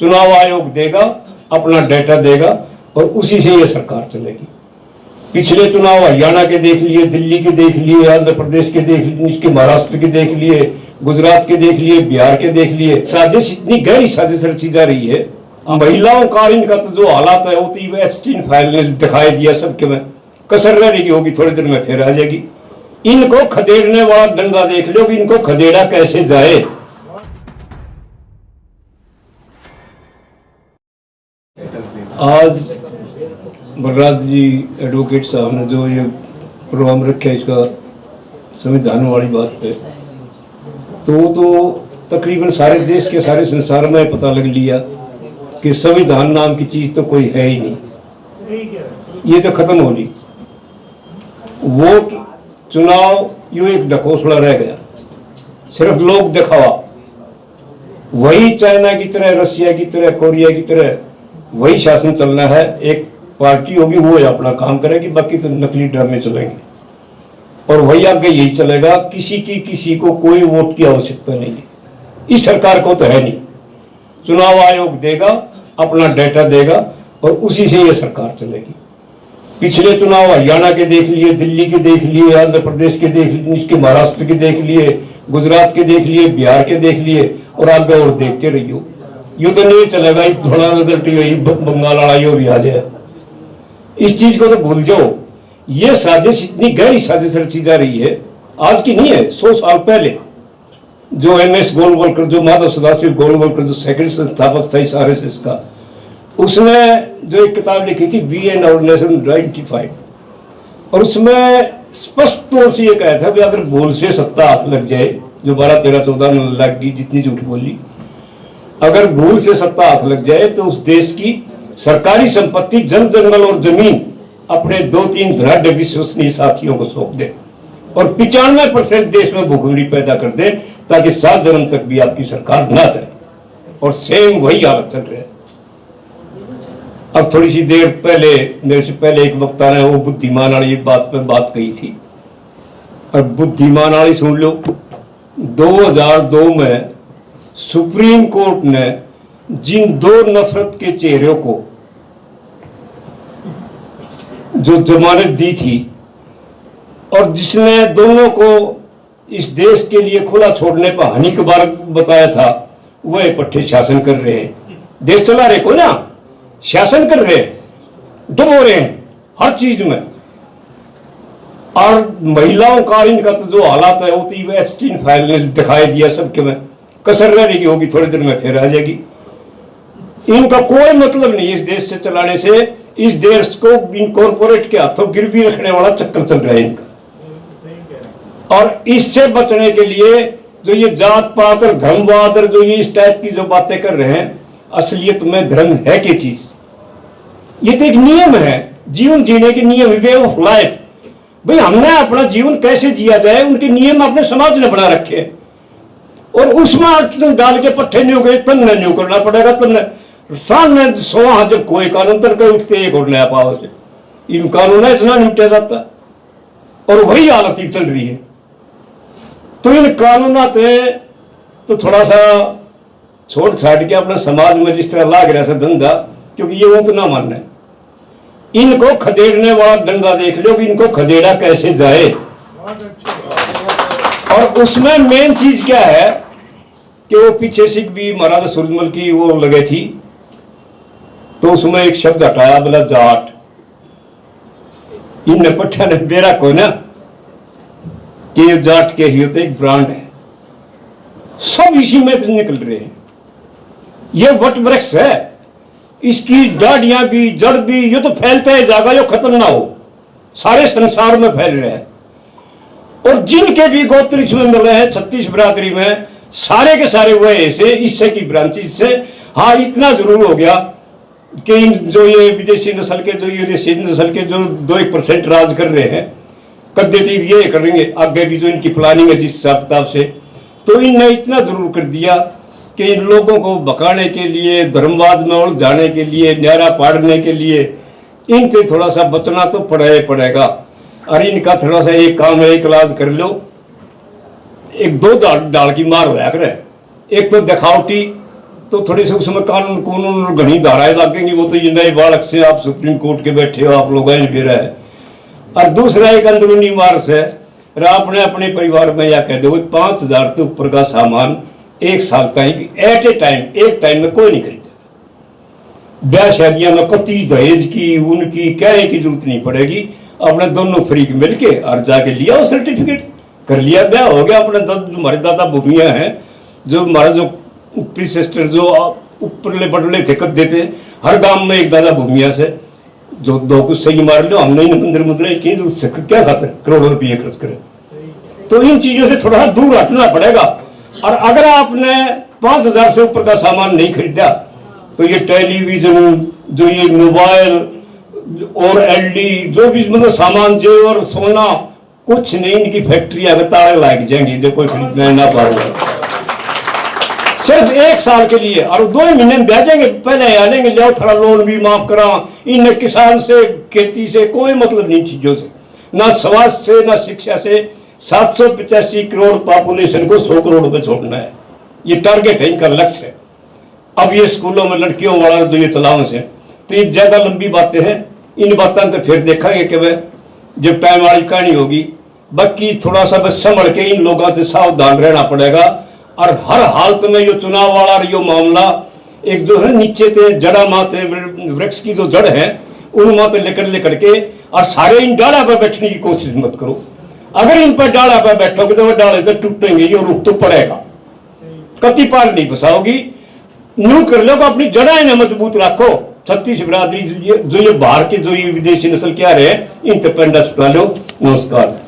चुनाव आयोग देगा, अपना डेटा देगा और उसी से ये सरकार चलेगी। पिछले चुनाव हरियाणा के देख लिए, दिल्ली के देख लिए, आंध्र प्रदेश के देख लिए, इसके महाराष्ट्र के देख लिए, गुजरात के देख लिए, बिहार के देख लिए। साजिश इतनी गहरी साजिश रची जा रही है। महिलाओं का इनका तो जो हालात है वो तो एप्स्टीन फाइल ने दिखाई दिया सबके में। कसर रहने की होगी, थोड़ी देर में फिर आ जाएगी। इनको खदेड़ने वाला डंगा देख लो कि इनको खदेड़ा कैसे जाए। आज बलराज जी एडवोकेट साहब ने जो ये प्रोग्राम रखा है, इसका संविधान वाली बात है, तो तकरीबन सारे देश के सारे संसार में पता लग लिया कि संविधान नाम की चीज तो कोई है ही नहीं। ये तो खत्म हो गई। वोट चुनाव यूं एक ढकोसला रह गया, सिर्फ लोग दिखावा। वही चाइना की तरह, रशिया की तरह, कोरिया की तरह वही शासन चलना है। एक पार्टी होगी वो अपना काम करेगी, बाकी तो नकली ड्रामे चलेंगे और वही आगे यही चलेगा। किसी को कोई वोट की आवश्यकता नहीं है। इस सरकार को तो है नहीं। चुनाव आयोग देगा, अपना डेटा देगा और उसी से ये सरकार चलेगी। पिछले चुनाव हरियाणा के देख लिए, दिल्ली के देख लिए, आंध्र प्रदेश के देख लिए, इसके महाराष्ट्र के देख लिए, गुजरात के देख लिए, बिहार के देख लिए और आगे और देखते रहियो। यूं तो नहीं चलेगा। थोड़ा रिजल्ट यही बंगाल लड़ाई भी आ जाए। इस चीज को तो भूल जाओ। ये साजिश इतनी गहरी साजिश रची जा रही है, आज की नहीं है। 100 साल पहले जो MS गोलवलकर, जो माधव सदाशिव गोलवलकर, जो सेकंड संस्थापक था इस RSS का, उसने जो एक किताब लिखी थी वी एंड आवर नेशन 95, और उसमें स्पष्ट तौर से ये कहा था कि अगर भूल से सत्ता हाथ लग जाए, जो 12, 13, 14 में लग गई, जितनी झूठ बोली, अगर भूल से सत्ता हाथ लग जाए तो उस देश की सरकारी संपत्ति, जल जंगल और जमीन अपने 2-3 धनाढ़ विश्वसनीय साथियों को सौंप दे और 95% देश में भूखमरी पैदा कर दे, ताकि 7 जन्म तक भी आपकी सरकार ना जाए। और सेम वही हालत चल रही है। अब थोड़ी सी देर पहले मेरे से पहले एक वक्ता ने वो बुद्धिमान वाली बात पे बात कही थी, और बुद्धिमान वाली सुन लो। 2002 में सुप्रीम कोर्ट ने जिन 2 नफरत के चेहरों को जो जमानत दी थी और जिसने दोनों को इस देश के लिए खुला छोड़ने पर हानिकारक बताया था, वह पट्टे शासन कर रहे हैं। देश चला रहे को ना, शासन कर रहे हैं, डुबो रहे हैं हर चीज में। और महिलाओं का इनका तो जो हालात है वो तो एप्स्टीन फाइल ने दिखाई दिया सबके में। कसर रहने की होगी, थोड़ी देर में फिर आ जाएगी। इनका कोई मतलब नहीं इस देश से चलाने से। इस देश को इनकॉर्पोरेट के हाथों गिरवी रखने वाला चक्कर चल रहा है इनका। और इससे बचने के लिए जो ये जात पात और धर्मवाद और जो ये इस टाइप की जो बातें कर रहे हैं, असलियत में धर्म है क्या चीज? ये तो एक नियम है, जीवन जीने के नियम, वे ऑफ लाइफ। भाई हमने अपना जीवन कैसे जिया जाए, उनके नियम अपने समाज ने बना रखे और उसमें डाल के पट्टे नहीं हो गए, तन नहीं करना पड़ेगा। तन सामने 100 जब कोई कानून तर के उठते एक और नया पाव से इन कानून इतना निपटा जाता और वही हालत ही चल रही है। तो इन कानूनात तो थोड़ा सा छोड़ छाड़ के अपने समाज में जिस तरह लाग रहा है धंधा, क्योंकि ये वो तो ना मानना है। इनको खदेड़ने वाला डंगा देख लो कि इनको खदेड़ा कैसे जाए। और उसमें मेन चीज क्या है कि वो पीछे से भी महाराजा सूरजमल की वो लगे थी, तो उसमें एक शब्द हटाया, बोला जाट। इन पट्टा ने बेरा को ना कि ये जाट के ही होते एक ब्रांड है, सब इसी में निकल रहे हैं। ये वट वृक्ष है, इसकी डाढ़ियां भी, जड़ भी, ये तो फैलता है जाएगा, ये खत्म ना हो, सारे संसार में फैल रहे हैं। और जिनके भी गोत्र इसमें मिल रहे हैं 36 बिरादरी में, सारे के सारे हुए ऐसे इससे की ब्रांचेज से। हाँ, इतना जरूर हो गया कि इन जो ये विदेशी नस्ल के, जो ये देशी नस्ल के जो 2-1% राज कर रहे हैं, कद्देती ये करेंगे आगे भी जो इनकी प्लानिंग है जिस हिसाब किताब से, तो इनने इतना जरूर कर दिया कि इन लोगों को भगाने के लिए, धर्मवाद में उलझाने के लिए, न्यारा पाड़ने के लिए इनसे थोड़ा सा बचना तो पड़ेगा। और इनका थोड़ा सा एक काम है, एक इलाज कर लो। एक 2 डाल की मार होया करे। एक तो दिखावटी तो थोड़ी से उसमें कानून घनी धाराएं लगेंगी। वो तो ये नए बालक से आप सुप्रीम कोर्ट के बैठे हो, आप लोग फिर है। और दूसरा एक अंदरूनी मार्स है, और आपने अपने परिवार में या कह दो 5,000 से ऊपर का सामान एक साल तक एट ए टाइम एक टाइम में कोई नहीं खरीदा। ब्याह शादियां में कति दहेज की उनकी कहने की जरूरत नहीं पड़ेगी। अपने दोनों फ्रीक मिलके और जाके लिया वो सर्टिफिकेट, कर लिया, ब्याह हो गया। अपने हमारे दादा भूमिया हैं, जो हमारा जो ऊपरी सिस्टर जो ऊपरले बड़ले थे कर देते, हर गांव में एक दादा भूमिया से जो 2 कुछ सही मार लो, हमने मंदिर मुद्रा की जरूरत से क्या खातर करोड़ों रुपये खर्च करें। तो इन चीजों से थोड़ा दूर हटना पड़ेगा। और अगर आपने 5,000 से ऊपर का सामान नहीं खरीदा तो ये टेलीविजन, जो ये मोबाइल और एलडी जो भी मतलब सामान जो और सोना कुछ नहीं, इनकी फैक्ट्री अगर ताले लग जाएंगी जो कोई खरीदना ना पाएगा। सिर्फ 1 साल के लिए, और 2 महीने में ब्याजेंगे, पहले आ लेंगे, जाओ थोड़ा लोन भी माफ करा। इन किसान से खेती से कोई मतलब नहीं, चीजों से ना स्वास्थ्य से ना शिक्षा से। 785 करोड़ पॉपुलेशन को 100 करोड़ पे छोड़ना है, ये टारगेट है, इनका लक्ष्य है। अब ये स्कूलों में लड़कियों वाला जो ये तलाव है, तो ये ज्यादा लंबी बातें हैं, इन बातों तो फिर देखेंगे कि वह जब टाइम वाली कहानी होगी। बाकी थोड़ा सा बस संभल के इन लोगों से सावधान रहना पड़ेगा। और हर हालत में ये चुनाव वाला यो मामला एक जो है नीचे से जड़ा माते वृक्ष की जो जड़ है उन माते लेकर के, और सारे इन डाला पर बैठने की कोशिश मत करो। अगर इन पर डाला पर बैठोगे तो वह डाले तो टूटेंगे, ये रुख तो पड़ेगा, कति पार नहीं बसाओगी। न्यू कर लो, अपनी जड़ा इन्हें मजबूत रखो। छत्तीस बिरादरी जो ये बाहर के जो ये विदेशी नस्ल क्या रहे, इन पे पेंडा छुटा लो। नमस्कार।